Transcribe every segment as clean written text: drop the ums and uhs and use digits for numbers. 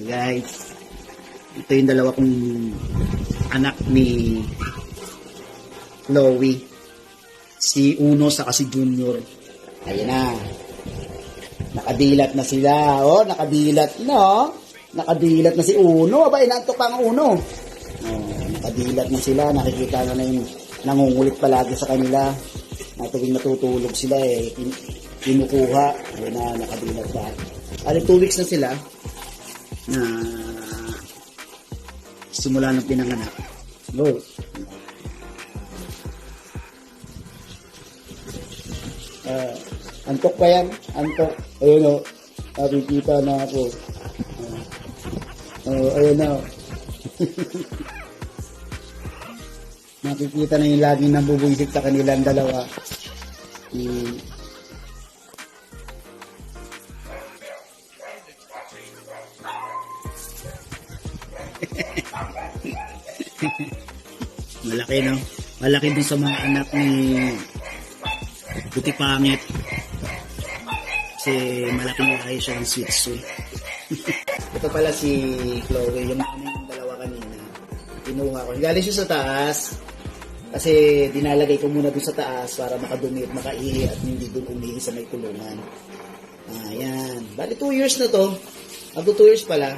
Guys, ito yung dalawa kong anak ni Chloe. Si Uno sa si Junior. Ayan na. Nakadilat na sila. Oh, nakadilat na. Nakadilat na si Uno. Aba, inantok pa ang Uno. Oh, nakadilat na sila. Nakikita na yung nangungulit palagi sa kanila. Na tuwing natutulog sila kinukuha. Ayan na, nakadilat na. 2 weeks na sila na simula ng pinanganak. Go. Antok pa yan? Antok. Ayun o. Nakikita na ako. Ayun na. Nakikita na yung laging nabubwisit sa kanilang dalawa. Malaki, no? Malaki dun sa mga anak ni Buti Pangit. Kasi malaki na kayo siya ng sweet. Ito pala si Chloe, yung dalawa kanina. Kinuha ko. Galing siya sa taas. Kasi dinalagay ko muna dun sa taas para makadumi at makaihi at hindi dun umihi sa may kulungan. Ayan. Bali 2 years na to. Abo 2 years pala.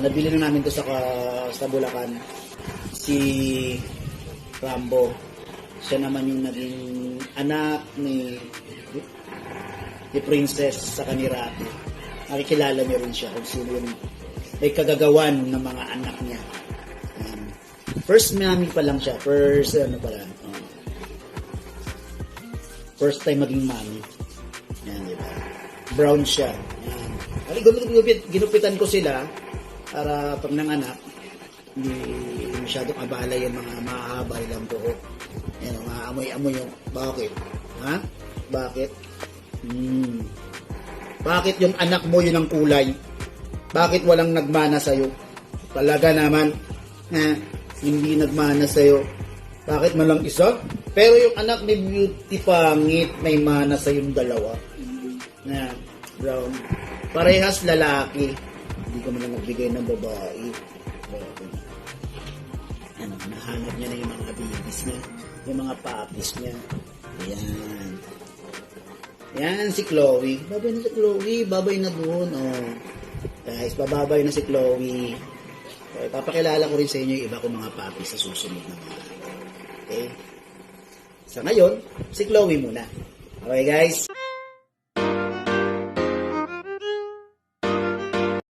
Nabili na namin to sa Bulacan. Si Rambo. Siya naman yung naging anak ni Princess sa Kanirati. Nakikilala niyo rin siya kung sino yung may kagagawan ng mga anak niya. First mami pa lang siya. First time maging mami. Yan, diba? Brown siya. Yan. Ginupitan ko sila para pag nanganak, hindi masyadong abala yung mga mahaba ilang buhok. Yan, maamoy-amoy yung bakit? Ha? Bakit? Bakit yung anak mo yun ang kulay? Bakit walang nagmana sa'yo? Talaga naman, hindi nagmana sa'yo. Bakit man lang isa? Pero yung anak ni Beauty Pangit, may mana sa'yong dalawa. Na brown. Parehas lalaki. Hindi ko man lang nagbigay ng babae. Nahanap niya na yung mga babies niya. Yung mga puppies niya. Ayan. Yan si Chloe. Babay na si Chloe. Babay na doon. Oh. Guys, bababay na si Chloe. So, ipapakilala ko rin sa inyo yung iba kong mga puppies sa susunod na mga. Okay? Sa ngayon, si Chloe muna. Okay guys?